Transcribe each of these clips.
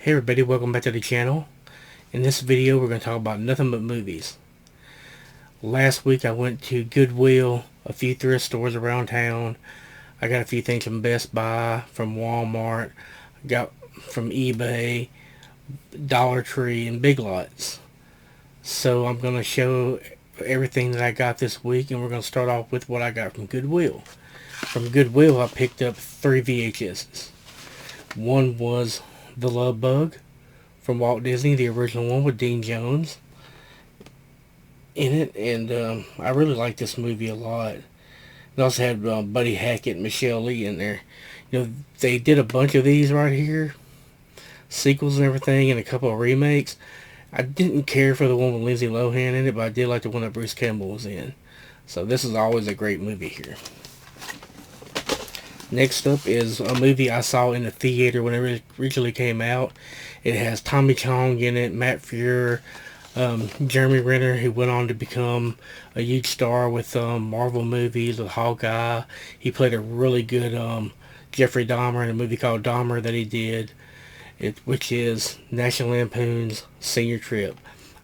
Hey everybody, welcome back to the channel. In this video we're going to talk about nothing but movies. Last week I went to Goodwill, a few thrift stores around town. I got a few things from Best Buy, from Walmart, got from eBay, Dollar Tree, and Big Lots. So I'm going to show everything that I got this week, and we're going to start off with what I got from Goodwill. From Goodwill I picked up 3 VHSs. One was The Love Bug from Walt Disney, the original one with Dean Jones in it, and I really like this movie a lot. It also had Buddy Hackett and Michelle Lee in there. You know, they did a bunch of these right here, sequels and everything, and a couple of remakes. I didn't care for the one with Lindsay Lohan in it, but I did like the one that Bruce Campbell was in. So this is always a great movie here. Next up is a movie I saw in the theater when it originally came out. It has Tommy Chong in it, Matt Fuhr, Jeremy Renner, who went on to become a huge star with Marvel movies, with Hawkeye. He played a really good Jeffrey Dahmer in a movie called Dahmer that he did, which is National Lampoon's Senior Trip.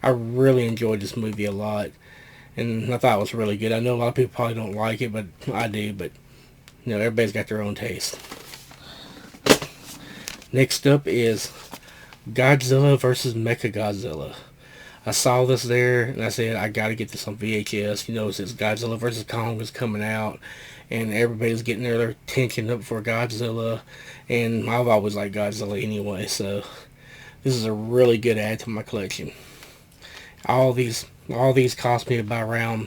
I really enjoyed this movie a lot, and I thought it was really good. I know a lot of people probably don't like it, but I do, but you know, everybody's got their own taste. Next up is Godzilla vs. Mechagodzilla. I saw this there and I said I gotta get this on VHS. You know, since Godzilla vs. Kong was coming out and everybody's getting their attention up for Godzilla, and I've always liked Godzilla anyway, so this is a really good add to my collection. All these cost me about around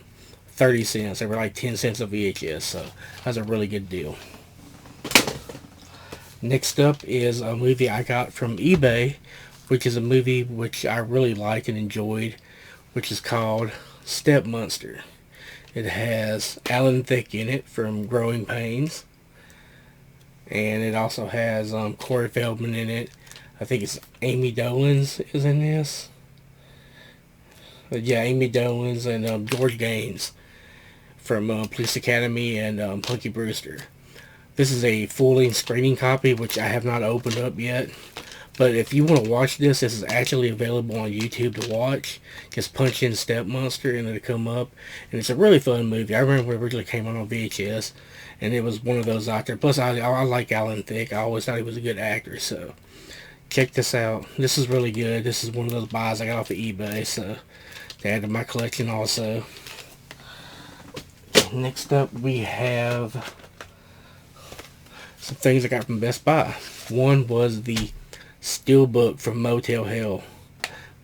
30 cents. They were like 10 cents a VHS, so that's a really good deal. Next up is a movie I got from eBay, which is a movie which I really liked and enjoyed, which is called Step Monster. It has Alan Thicke in it from Growing Pains, and it also has Corey Feldman in it. I think it's Amy Dolenz is in this. Yeah, Amy Dolenz and George Gaines from Police Academy and Punky Brewster. This is a full-length screening copy, which I have not opened up yet. But if you want to watch this is actually available on YouTube to watch. Just punch in Step Monster and it'll come up. And it's a really fun movie. I remember when it originally came on VHS, and it was one of those out there. Plus, I like Alan Thicke. I always thought he was a good actor. So check this out. This is really good. This is one of those buys I got off of eBay, so to add to my collection also. Next up we have some things I got from Best Buy. One was the Steelbook from Motel Hell,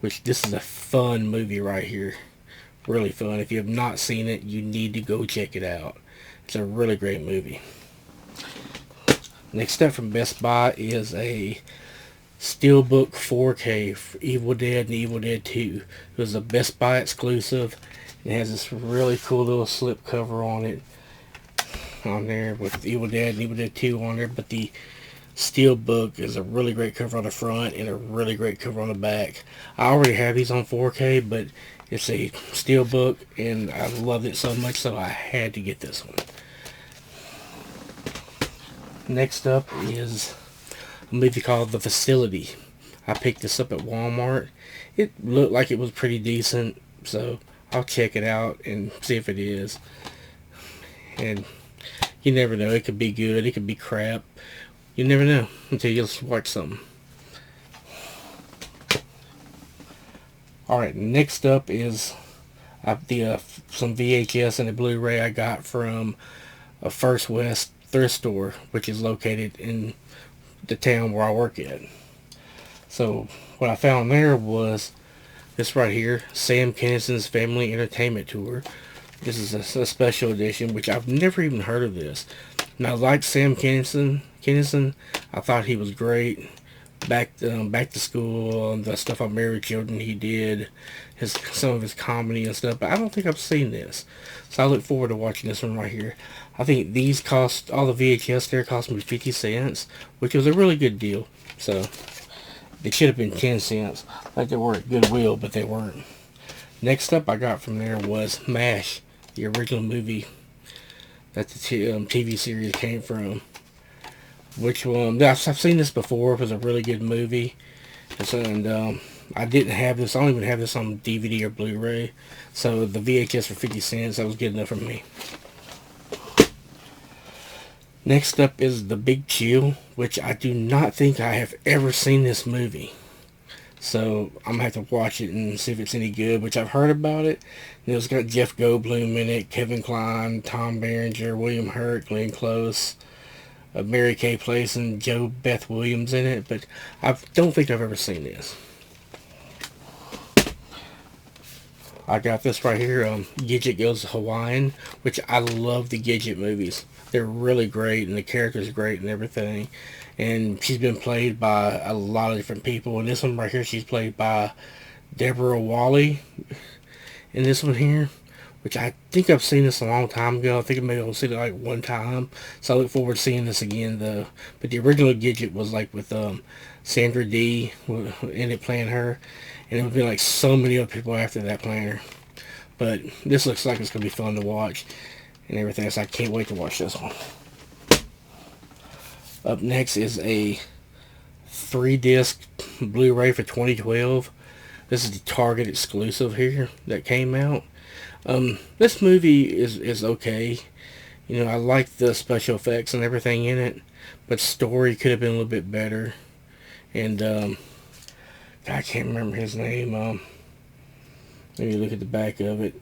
which this is a fun movie right here. Really fun. If you have not seen it, you need to go check it out. It's a really great movie. Next up from Best Buy is a Steelbook 4K for Evil Dead and Evil Dead 2. It was a Best Buy exclusive. It has this really cool little slip cover on it, on there with Evil Dead and Evil Dead 2 on there, but the Steelbook is a really great cover on the front and a really great cover on the back. I already have these on 4K, but it's a Steelbook and I loved it so much, so I had to get this one. Next up is a movie called The Facility. I picked this up at Walmart. It looked like it was pretty decent, so I'll check it out and see if it is. And you never know. It could be good. It could be crap. You never know until you watch something. Alright, next up is some VHS and a Blu-ray I got from a First West thrift store, which is located in the town where I work at. So what I found there was this right here, Sam Kinnison's Family Entertainment Tour. This is a special edition, which I've never even heard of this. And I liked Sam Kinnison. I thought he was great. Back to School, the stuff on Married Children he did, some of his comedy and stuff. But I don't think I've seen this, so I look forward to watching this one right here. I think these cost, all the VHS there cost me 50 cents, which was a really good deal. So they should have been 10 cents, like they were at Goodwill, but they weren't. Next up I got from there was MASH, the original movie that the TV series came from. Which one? I've seen this before. It was a really good movie. And I didn't have this. I don't even have this on DVD or Blu-ray. So the VHS for 50 cents, that was good enough for me. Next up is The Big Chill, which I do not think I have ever seen this movie. So I'm going to have to watch it and see if it's any good, which I've heard about it. And it's got Jeff Goldblum in it, Kevin Kline, Tom Berenger, William Hurt, Glenn Close, Mary Kay Place, and Joe Beth Williams in it. But I don't think I've ever seen this. I got this right here, Gidget Goes Hawaiian, which I love the Gidget movies. They're really great, and the character's great and everything. And she's been played by a lot of different people. And this one right here, she's played by Deborah Wally. In this one here, which I think I've seen this a long time ago. I think maybe I've seen it like one time. So I look forward to seeing this again, though. But the original Gidget was like with Sandra Dee in it playing her. And it would be like so many other people after that playing her. But this looks like it's going to be fun to watch and everything. So I can't wait to watch this one. Up next is a 3-disc Blu-ray for 2012. This is the Target exclusive here that came out. This movie is okay. You know, I like the special effects and everything in it, but story could have been a little bit better. And I can't remember his name. Let me look at the back of it.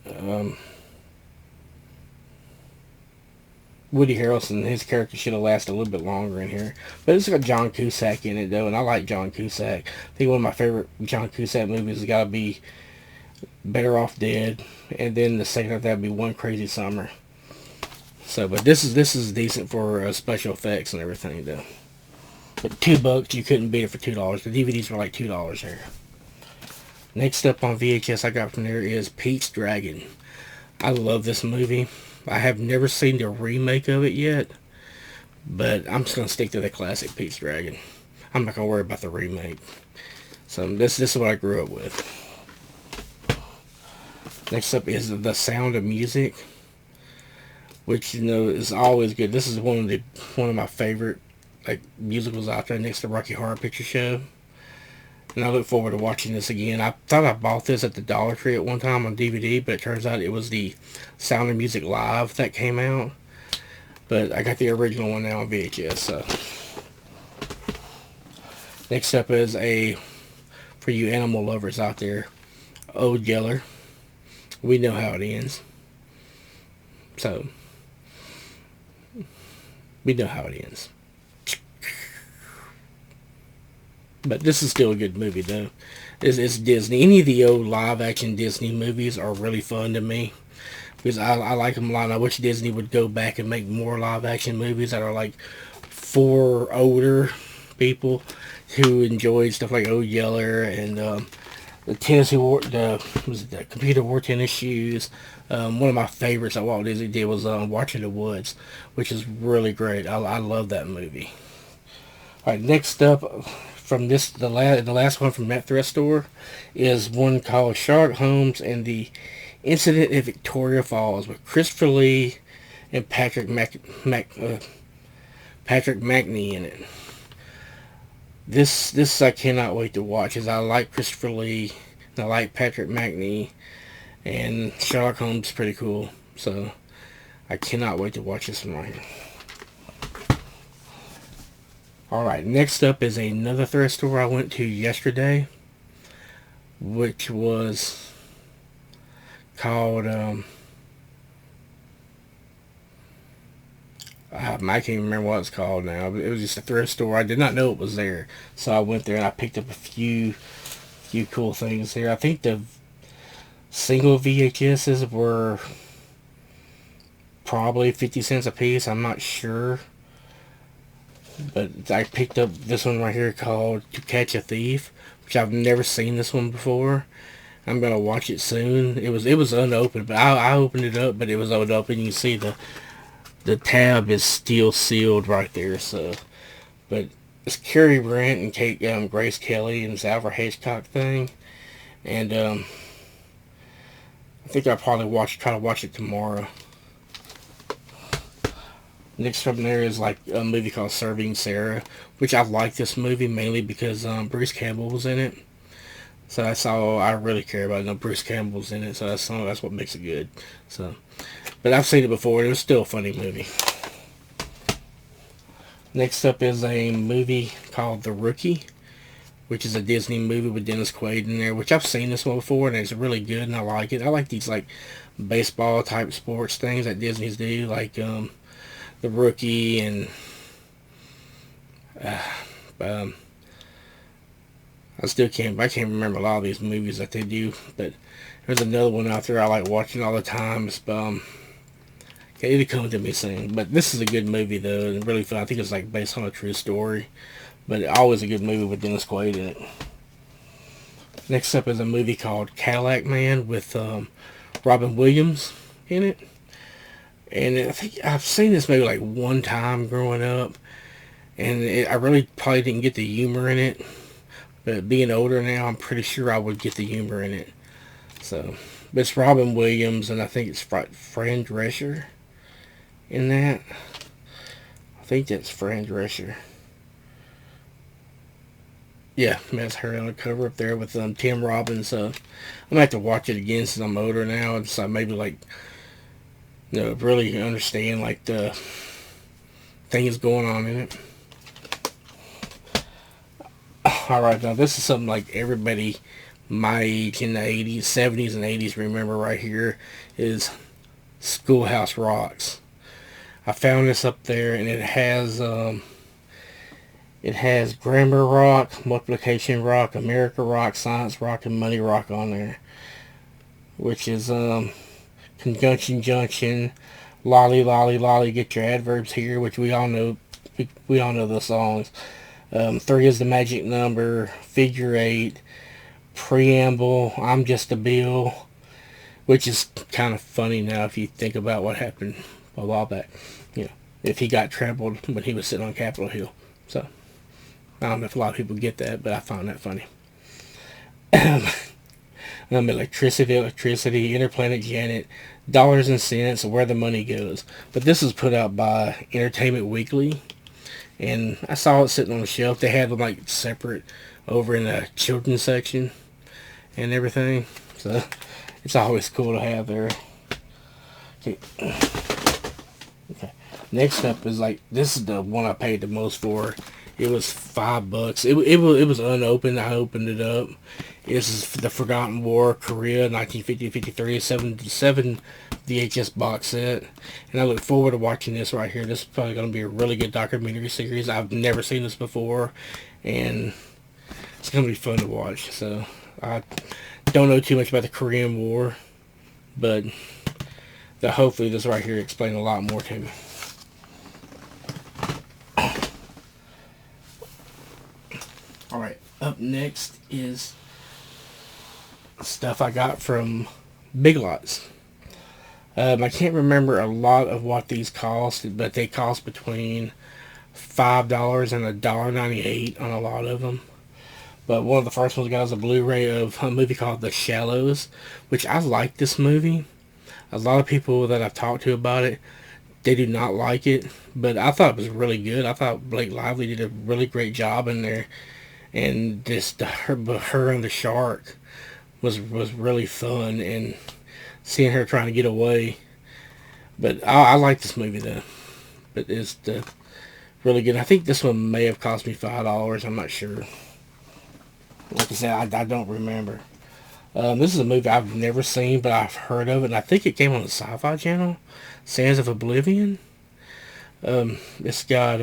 Woody Harrelson, his character should have lasted a little bit longer in here. But it's got John Cusack in it, though, and I like John Cusack. I think one of my favorite John Cusack movies has got to be Better Off Dead, and then the second of that would be One Crazy Summer. So, but this is decent for special effects and everything, though. But $2, you couldn't beat it for $2. The DVDs were like $2 here. Next up on VHS I got from there is Pete's Dragon. I love this movie. I have never seen the remake of it yet, but I'm just going to stick to the classic Pete's Dragon. I'm not going to worry about the remake. So this is what I grew up with. Next up is The Sound of Music, which, you know, is always good. This is one of my favorite musicals out there, next to Rocky Horror Picture Show. And I look forward to watching this again. I thought I bought this at the Dollar Tree at one time on DVD, but it turns out it was the Sound of Music Live that came out. But I got the original one now on VHS. So next up is for you animal lovers out there, Old Yeller. We know how it ends. So we know how it ends. But this is still a good movie, though. It's Disney. Any of the old live-action Disney movies are really fun to me, because I like them a lot. I wish Disney would go back and make more live-action movies that are like for older people who enjoy stuff like Old Yeller and the computer wore tennis shoes. One of my favorites that Walt Disney did was Watching the Woods, which is really great. I love that movie. All right, next up from this, the last one from that thrift store is one called Sherlock Holmes and the Incident at Victoria Falls with Christopher Lee and Patrick Macnee in it. This I cannot wait to watch, as I like Christopher Lee and I like Patrick Macnee, and Sherlock Holmes is pretty cool. So I cannot wait to watch this one right here. Alright, next up is another thrift store I went to yesterday, which was called, I can't even remember what it's called now. It was just a thrift store. I did not know it was there. So I went there and I picked up a few cool things there. I think the single VHSs were probably 50 cents a piece. I'm not sure. But I picked up this one right here called To Catch a Thief, which I've never seen this one before. I'm gonna watch it soon. It was unopened, but I opened it up, but it was unopened. You can see the tab is still sealed right there. So, but it's Cary Grant and Grace Kelly and it's Alfred Hitchcock thing, and I think I'll probably try to watch it tomorrow. Next up there is like a movie called Serving Sarah, which I like this movie mainly because Bruce Campbell was in it. So that's all I really care about. No, Bruce Campbell's in it, so that's what makes it good. So, but I've seen it before, and it was still a funny movie. Next up is a movie called The Rookie, which is a Disney movie with Dennis Quaid in there, which I've seen this one before, and it's really good, and I like it. I like these like baseball type sports things that Disney's do, like The Rookie and um, I can't remember a lot of these movies that they do, but there's another one out there I like watching all the time. It'll come to me soon. But this is a good movie though, and really fun. I think it's like based on a true story, but always a good movie with Dennis Quaid in it. Next up is a movie called Cadillac Man with Robin Williams in it, and I think I've seen this maybe like one time growing up, and I really probably didn't get the humor in it. But being older now, I'm pretty sure I would get the humor in it. So, but it's Robin Williams, and I think it's Fran Drescher in that. I think that's Fran Drescher. Yeah, that's her on the cover up there with Tim Robbins. I'm gonna have to watch it again since I'm older now, and so maybe like really understand like the things going on in it. Alright, now this is something like everybody my age in the 80s, 70s, and 80s remember right here is Schoolhouse Rocks. I found this up there, and it has grammar rock, multiplication rock, America rock, science rock, and money rock on there, which is conjunction junction, lolly lolly lolly. Get your adverbs here, which we all know. We all know the songs. 3 is the magic number, figure 8, preamble, I'm just a bill, which is kind of funny now if you think about what happened a while back. If he got trampled when he was sitting on Capitol Hill. So, I don't know if a lot of people get that, but I found that funny. Electricity, Interplanet Janet, dollars and cents, where the money goes. But this is put out by Entertainment Weekly. And I saw it sitting on the shelf. They had them like separate over in the children's section and everything. So it's always cool to have there. Okay. Next up is like, this is the one I paid the most for. It was $5. It was unopened. I opened it up. This is The Forgotten War, Korea, 1950-53, 7 VHS box set. And I look forward to watching this right here. This is probably going to be a really good documentary series. I've never seen this before, and it's going to be fun to watch. So I don't know too much about the Korean War, but hopefully this right here explains a lot more to me. Alright, up next is stuff I got from Big Lots. I can't remember a lot of what these cost, but they cost between $5 and $1.98 on a lot of them. But one of the first ones I got was a Blu-ray of a movie called The Shallows, which I like this movie. A lot of people that I've talked to about it, they do not like it, but I thought it was really good. I thought Blake Lively did a really great job in there, and just her and the shark was really fun, and seeing her trying to get away. But I like this movie though. But it's really good. I think this one may have cost me $5. I'm not sure. Like I said, I don't remember. This is a movie I've never seen, but I've heard of it. And I think it came on the Sci-Fi Channel. Sands of Oblivion. It's got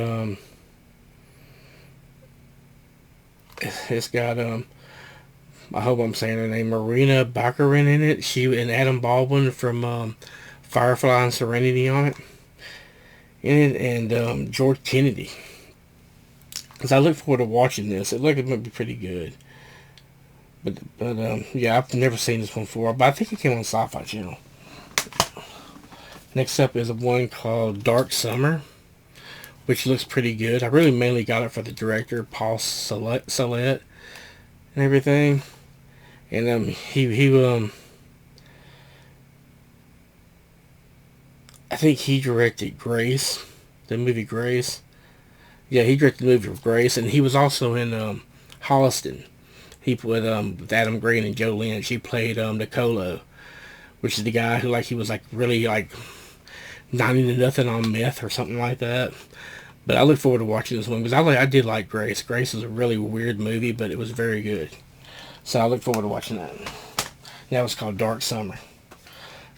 I hope I'm saying her name, Marina Baccarin in it. She and Adam Baldwin from Firefly and Serenity on it. In it, and George Kennedy. Because I look forward to watching this. It looked like it might be pretty good. But yeah, I've never seen this one before. But I think it came on Sci-Fi Channel. Next up is one called Dark Summer, which looks pretty good. I really mainly got it for the director, Paul Salette, and everything. And I think he directed Grace, the movie Grace. Yeah, he directed the movie Grace, and he was also in Holliston. He played with Adam Green and Joe Lynch. He played Nicolo, which is the guy who he was really 90 to nothing on meth or something like that. But I look forward to watching this one because I did like Grace. Grace is a really weird movie, but it was very good. So I look forward to watching that. That was called Dark Summer.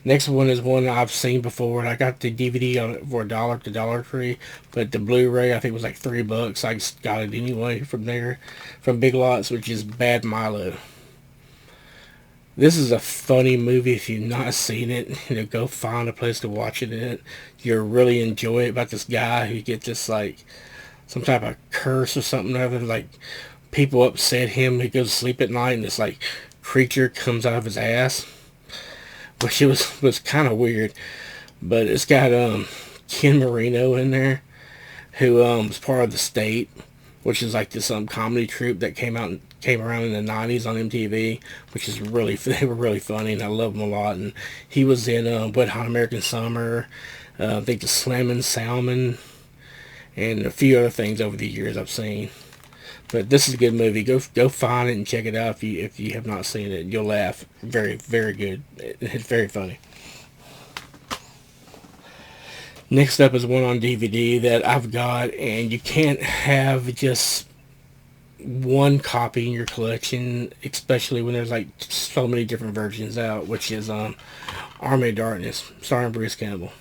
Next one is one I've seen before, and I got the DVD on it for $1 at the Dollar Tree, but the Blu-ray I think was like $3. I just got it anyway from there, from Big Lots, which is Bad Milo. This is a funny movie. If you've not seen it, go find a place to watch it in. You'll really enjoy it, about this guy who gets this some type of curse or something or other. People upset him. He goes to sleep at night, and this creature comes out of his ass, which was kind of weird. But it's got Ken Marino in there, who was part of The State, which is this comedy troupe that came around in the 90s on MTV, which is they were really funny, and I love them a lot. And he was in Wet Hot American Summer, I think The Slammin' Salmon, and a few other things over the years I've seen. But this is a good movie. Go find it and check it out if you have not seen it. You'll laugh. Very, very good. It's very funny. Next up is one on DVD that I've got, and you can't have just one copy in your collection, especially when there's so many different versions out, which is Army of Darkness, starring Bruce Campbell.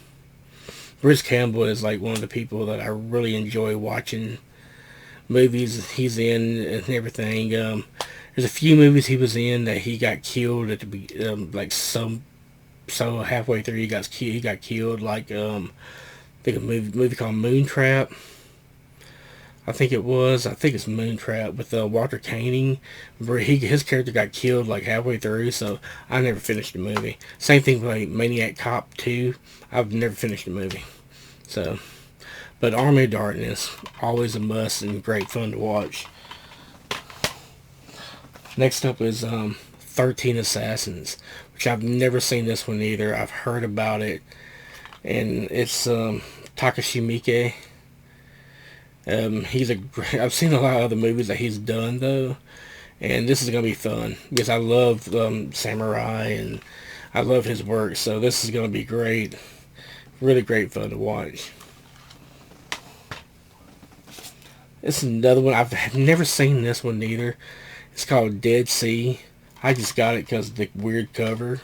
Bruce Campbell is one of the people that I really enjoy watching movies he's in and everything. There's a few movies he was in that he got killed at the so halfway through he got killed. I think a movie called Moontrap. I think it's Moontrap with Walter Koenig, where his character got killed halfway through. So I never finished the movie. Same thing with Maniac Cop 2. I've never finished the movie. So. But Army of Darkness, always a must and great fun to watch. Next up is 13 Assassins, which I've never seen this one either. I've heard about it, and it's Takashi Miike. I've seen a lot of other movies that he's done though, and this is gonna be fun because I love samurai and I love his work. So this is gonna be great, really great fun to watch. This is another one. I've never seen this one either. It's called Dead Sea. I just got it because of the weird cover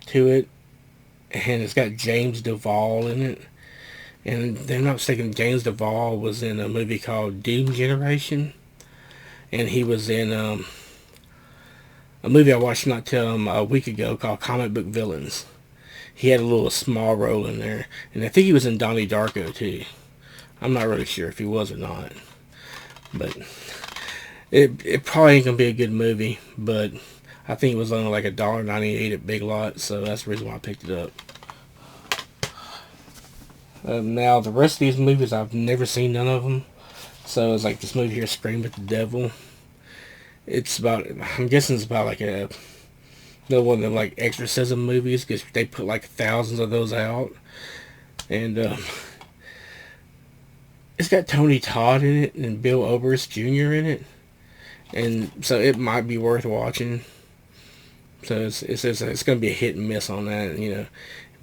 to it. And it's got James Duvall in it. And if I'm not mistaken, James Duvall was in a movie called Doom Generation. And he was in a movie I watched a week ago called Comic Book Villains. He had a little small role in there. And I think he was in Donnie Darko too. I'm not really sure if he was or not. But it probably ain't gonna be a good movie, but I think it was only $1.98 at Big Lots, so that's the reason why I picked it up. Now the rest of these movies I've never seen none of them, so it's this movie here, Scream at the Devil. It's about, I'm guessing it's about another one of them exorcism movies, because they put thousands of those out, and it's got Tony Todd in it and Bill Oberst Jr. in it. And so it might be worth watching. So it's going to be a hit and miss on that.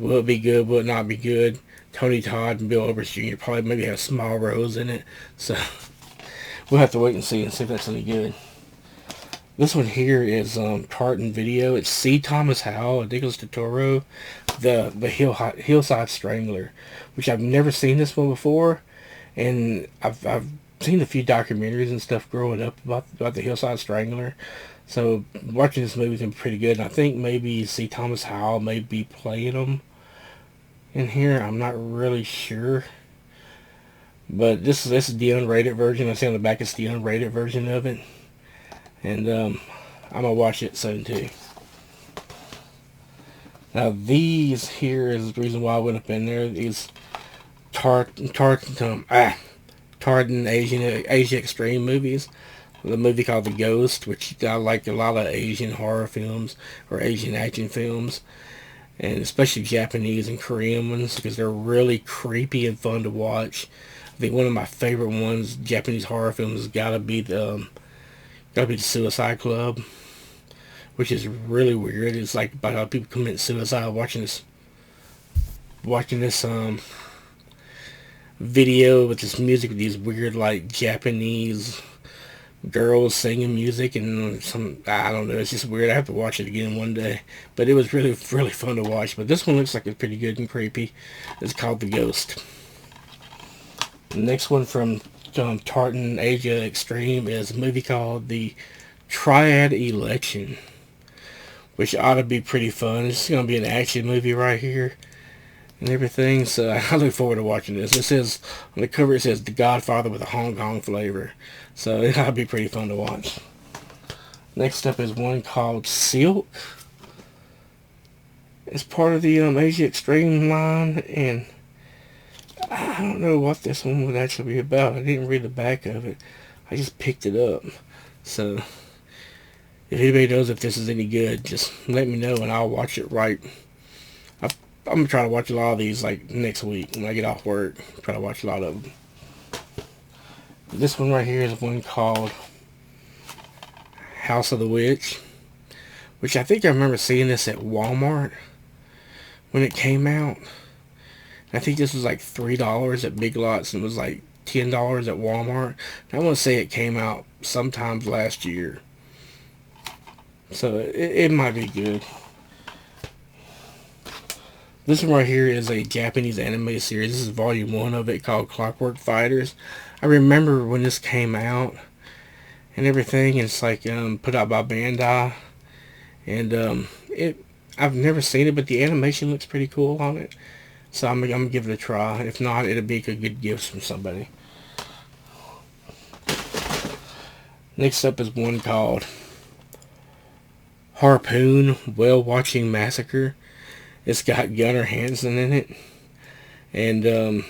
Will it be good? Will it not be good? Tony Todd and Bill Oberst Jr. probably maybe have small roles in it. So we'll have to wait and see if that's any good. This one here is Tartan Video. It's C. Thomas Howell and Nicholas Totoro, the Hillside Strangler, which I've never seen this one before. And I've seen a few documentaries and stuff growing up about the Hillside Strangler. So watching this movie's been pretty good. And I think maybe C. Thomas Howell may be playing them in here. I'm not really sure. But this is the unrated version. I see on the back it's the unrated version of it. And I'm going to watch it soon too. Now these here is the reason why I went up in there. These Tartan Asia Extreme movies. The movie called The Ghost, which I like a lot of Asian horror films or Asian action films. and especially Japanese and Korean ones, because they're really creepy and fun to watch. I think one of my favorite ones, Japanese horror films, has gotta be the Suicide Club, which is really weird. It's like about how people commit suicide watching this video with this music, with these weird like Japanese girls singing music and some, I don't know, it's just weird. I have to watch it again one day, but it was really fun to watch. But this one looks like it's pretty good and creepy. It's called The Ghost. The next one from Tartan Asia Extreme is a movie called The Triad Election, which ought to be pretty fun. It's going to be an action movie right here and everything, so I look forward to watching this. It says on the cover, it says The Godfather with a Hong Kong flavor, so it ought to be pretty fun to watch. Next up is one called Silk. It's part of the Asia Extreme line, and I don't know what this one would actually be about. I didn't read the back of it. I just picked it up. So if anybody knows if this is any good, just let me know and I'll watch it right. I'm going to try to watch a lot of these like next week when I get off work. Try to watch a lot of them. This one right here is one called House of the Witch, which I think I remember seeing this at Walmart when it came out. I think this was like $3 at Big Lots and it was like $10 at Walmart. And I want to say it came out sometimes last year. So it might be good. This one right here is a Japanese anime series. This is volume 1 of it, called Clockwork Fighters. I remember when this came out and everything. And it's like put out by Bandai. And I've never seen it, but the animation looks pretty cool on it. So I'm going to give it a try. If not, it'll be a good gift from somebody. Next up is one called Harpoon Whale Watching Massacre. It's got Gunnar Hansen in it. And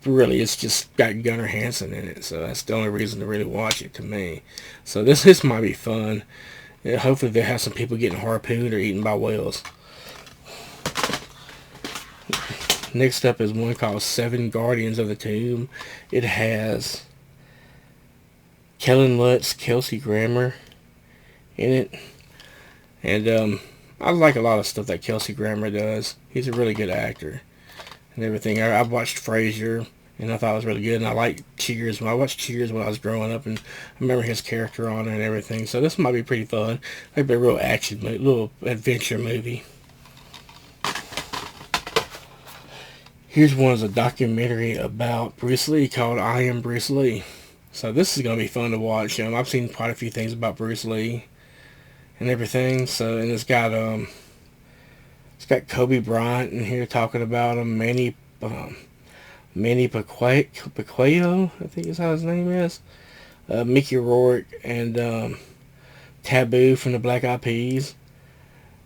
really, it's just got Gunnar Hansen in it. So that's the only reason to really watch it to me. So this might be fun. Hopefully they have some people getting harpooned or eaten by whales. Next up is one called Seven Guardians of the Tomb. It has Kellen Lutz, Kelsey Grammer in it. And I like a lot of stuff that Kelsey Grammer does. He's a really good actor and everything. I've watched Frasier and I thought it was really good. And I like Cheers. I watched Cheers when I was growing up and I remember his character on it and everything. So this might be pretty fun. Might be a real action movie, little adventure movie. Here's one is a documentary about Bruce Lee called I Am Bruce Lee. So this is going to be fun to watch. I've seen quite a few things about Bruce Lee and everything. So, and it's got Kobe Bryant in here talking about him. Manny Pacquiao, I think is how his name is. Mickey Rourke and Taboo from the Black Eyed Peas.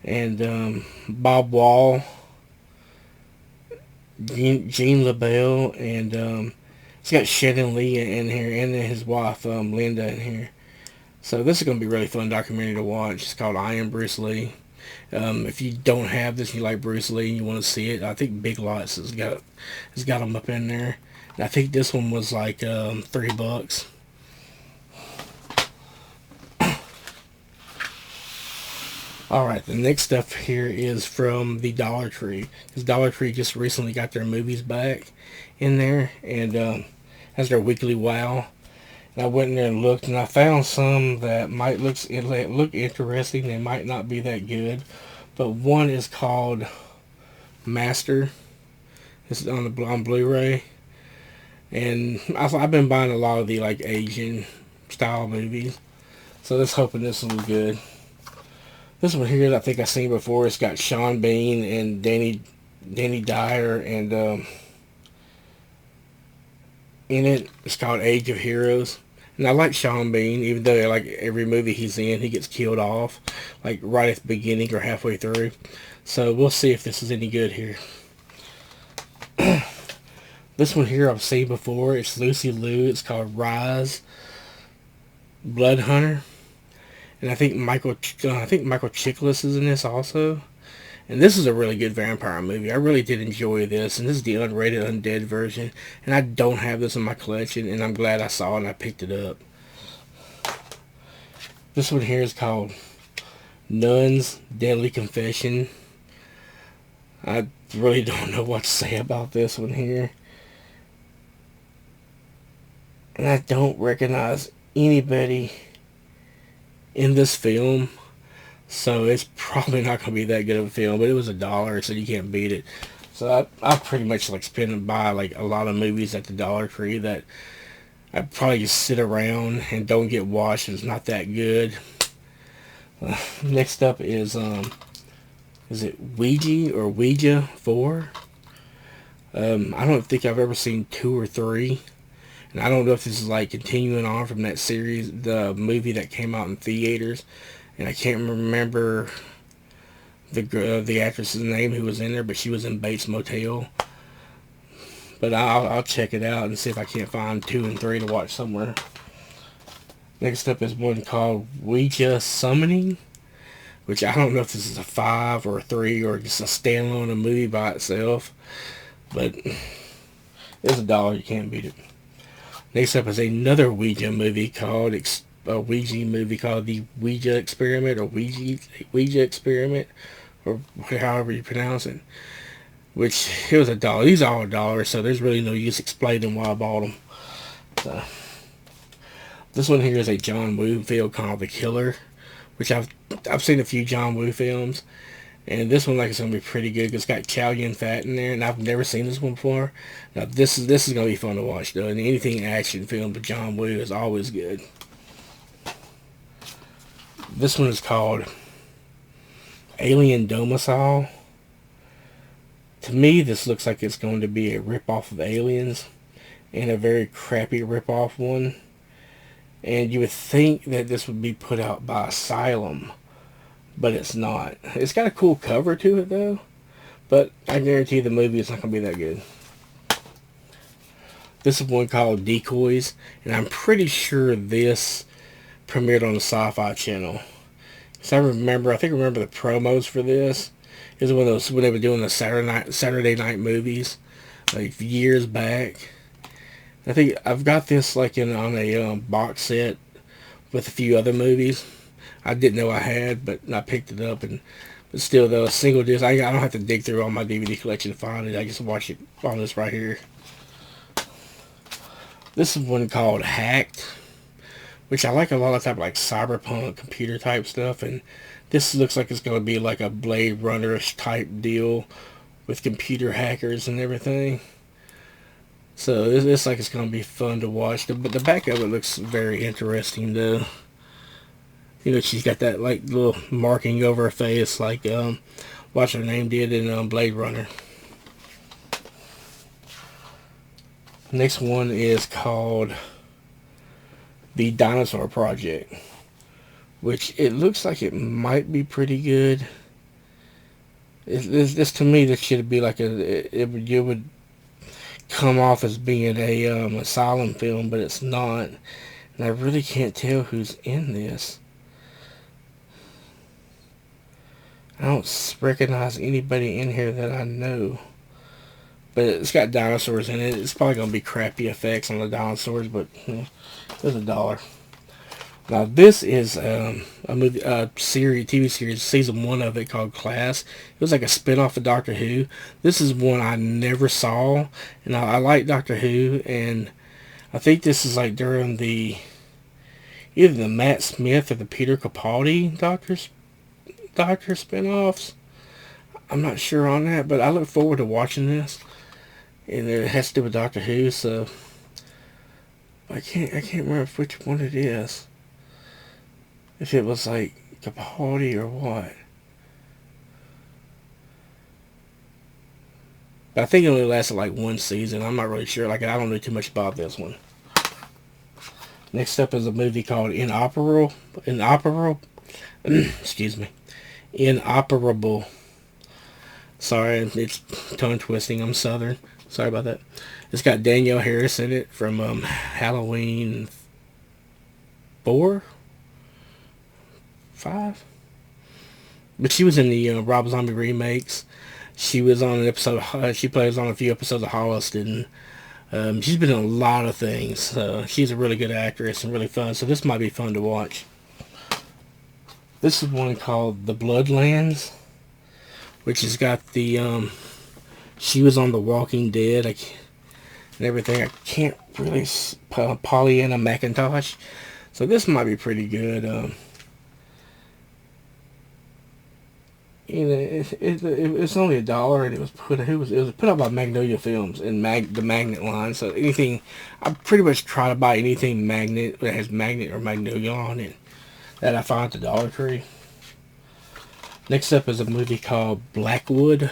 And Bob Wall. Gene LaBelle, and it's got Shannon Lee in here, and then his wife Linda in here. So this is going to be a really fun documentary to watch. It's called I Am Bruce Lee. If you don't have this and you like Bruce Lee and you want to see it, I think Big Lots has got them up in there. And I think this one was like $3. Alright, the next stuff here is from the Dollar Tree. Because Dollar Tree just recently got their movies back in there. And has their weekly wow. And I went in there and looked. And I found some that might look interesting. They might not be that good. But one is called Master. This is on Blu-ray. And I've been buying a lot of the like Asian style movies. So let's hoping this will be good. This one here, I think I've seen before. It's got Sean Bean and Danny Dyer and in it. It's called Age of Heroes. And I like Sean Bean, even though like every movie he's in, he gets killed off, like right at the beginning or halfway through. So we'll see if this is any good here. This one here I've seen before. It's Lucy Liu. It's called Rise Blood Hunter. And I think Michael Chiklis is in this also. And this is a really good vampire movie. I really did enjoy this. And this is the unrated undead version. And I don't have this in my collection. And I'm glad I saw it and I picked it up. This one here is called Nun's Deadly Confession. I really don't know what to say about this one here. And I don't recognize anybody in this film. So it's probably not going to be that good of a film, but it was $1, so you can't beat it. So I pretty much like spend and buy like a lot of movies at the Dollar Tree that I probably just sit around and don't get watched. It's not that good. Next up is it Ouija 4? I don't think I've ever seen 2 or 3. And I don't know if this is like continuing on from that series, the movie that came out in theaters. And I can't remember the actress's name who was in there, but she was in Bates Motel. But I'll check it out and see if I can't find 2 and 3 to watch somewhere. Next up is one called Ouija Summoning, which I don't know if this is a 5 or a 3 or just a standalone a movie by itself. But it's $1. You can't beat it. Next up is another Ouija movie called the Ouija Experiment, or Ouija Experiment, or however you pronounce it. Which, it was $1. These are all $1, so there's really no use explaining why I bought them. So, this one here is a John Woo film called The Killer, which I've seen a few John Woo films, and this one is going to be pretty good. It's got Chow Yun Fat in there, and I've never seen this one before. Now this is going to be fun to watch though, and anything action film with John Woo is always good. This one is called Alien Domicile. To me, this looks like it's going to be a rip-off of Aliens, and a very crappy rip-off one. And you would think that this would be put out by Asylum, but it's not. It's got a cool cover to it, though, but I guarantee the movie is not going to be that good. This is one called Decoys, and I'm pretty sure this premiered on the Sci-Fi Channel. So I remember the promos for this. It was one of those when they were doing the Saturday night movies, like years back. I think I've got this like on a box set with a few other movies. I didn't know I had, but I picked it up, but still though, a single disc. I don't have to dig through all my DVD collection to find it. I just watch it on this right here. This is one called Hacked, which I like a lot of type of like cyberpunk computer type stuff, and this looks like it's going to be like a Blade Runner-ish type deal with computer hackers and everything. So it's like it's going to be fun to watch. But the back of it looks very interesting though. You know, she's got that like little marking over her face like what's her name did in Blade Runner. Next one is called The Dinosaur Project, which it looks like it might be pretty good. This to me, this should be like it would come off as being a asylum film, but it's not. And I really can't tell who's in this. I don't recognize anybody in here that I know. But it's got dinosaurs in it. It's probably going to be crappy effects on the dinosaurs, but it's $1. Now this is a movie, TV series, season 1 of it called Class. It was like a spin-off of Doctor Who. This is one I never saw, and I like Doctor Who, and I think this is like during either the Matt Smith or the Peter Capaldi Doctor spin-offs. I'm not sure on that, but I look forward to watching this. And it has to do with Doctor Who, so I can't remember which one it is. If it was like Capaldi or what. But I think it only lasted like 1 season. I'm not really sure. Like, I don't know too much about this one. Next up is a movie called Inoperable. Excuse me. Inoperable. Sorry, it's tongue twisting. I'm Southern. Sorry about that. It's got Danielle Harris in it from Halloween 4? 5? But she was in the Rob Zombie remakes. She was on an episode. She plays on a few episodes of Holliston. She's been in a lot of things. She's a really good actress and really fun. So this might be fun to watch. This is one called The Bloodlands, which has got the. She was on The Walking Dead and everything. I can't really. Pollyanna McIntosh. So this might be pretty good. It's only $1, and it was put up by Magnolia Films in the Magnet line. So anything, I pretty much try to buy anything Magnet that has Magnet or Magnolia on it that I find at the Dollar Tree. Next up is a movie called Blackwood,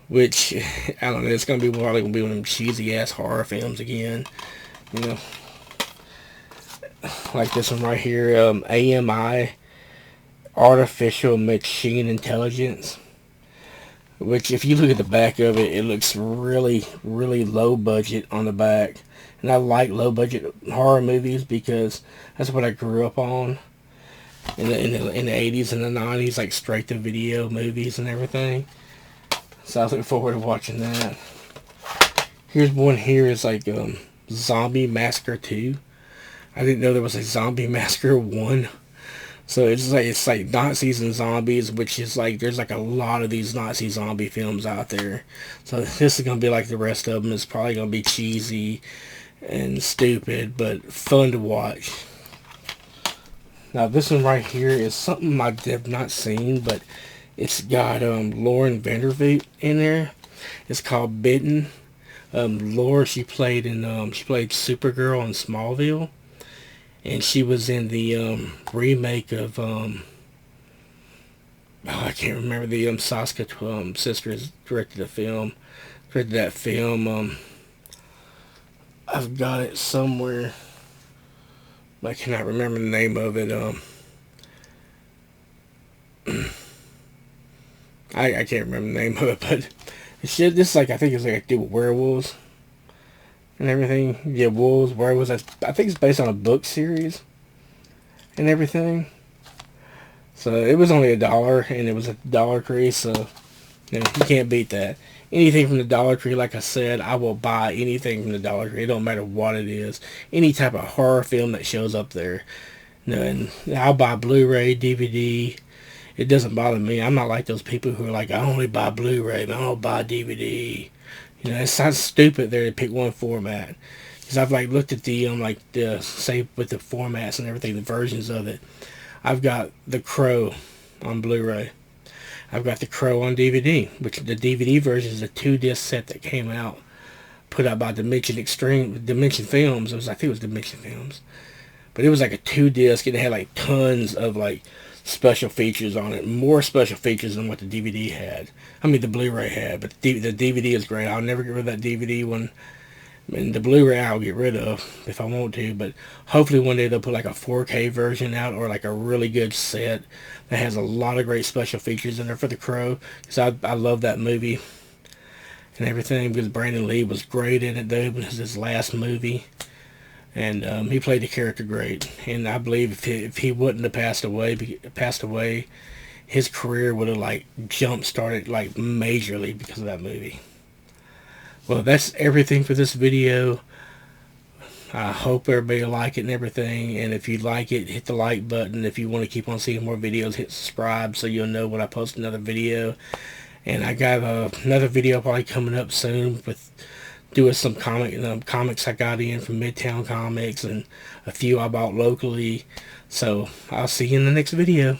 which I don't know. It's probably gonna be one of them cheesy ass horror films again, you know, like this one right here. AMI. Artificial Machine Intelligence, which if you look at the back of it, it looks really, really low budget on the back. And I like low budget horror movies because that's what I grew up on in the 80s and the 90s, like straight to video movies and everything. So I look forward to watching that. Here's one here is like Zombie Massacre 2. I didn't know there was a Zombie Massacre 1. So it's like Nazis and zombies, which is like there's like a lot of these Nazi zombie films out there. So this is gonna be like the rest of them. It's probably gonna be cheesy and stupid, but fun to watch. Now this one right here is something I have not seen, but it's got Lauren Vandervoot in there. It's called Bitten. Laura, she played Supergirl in Smallville. And she was in the remake of I can't remember, the Saska sisters directed that film. I've got it somewhere. I cannot remember the name of it. I can't remember the name of it, but this I think it's like do with werewolves and everything. Yeah, wolves, werewolves. I think it's based on a book series and everything. So it was only $1, and it was a Dollar Tree. So you can't beat that. Anything from the Dollar Tree, like I said, I will buy anything from the Dollar Tree. It don't matter what it is. Any type of horror film that shows up there. And I'll buy Blu-ray, DVD. It doesn't bother me. I'm not like those people who are like, I only buy Blu-ray, but I don't buy DVD. It sounds stupid there to pick one format. Because I've looked at the say with the formats and everything, the versions of it. I've got The Crow on Blu-ray. I've got The Crow on DVD, which the DVD version is a 2-disc set that came out, put out by Dimension Films. I think it was Dimension Films. But it was like a 2-disc, and it had tons of special features on it, more special features than what the DVD had. I mean the Blu-ray had, but the DVD is great. I'll never get rid of that DVD one. And the Blu-ray I'll get rid of if I want to, but hopefully one day they'll put a 4K version out, or a really good set that has a lot of great special features in there for The Crow, because I love that movie and everything, because Brandon Lee was great in it though. It was his last movie. And he played the character great. And I believe if he wouldn't have passed away, his career would have jump-started majorly because of that movie. Well, that's everything for this video. I hope everybody will like it and everything. And if you like it, hit the like button. If you want to keep on seeing more videos, hit subscribe so you'll know when I post another video. And I got another video probably coming up soon with doing some comics I got in from Midtown Comics, and a few I bought locally. So I'll see you in the next video.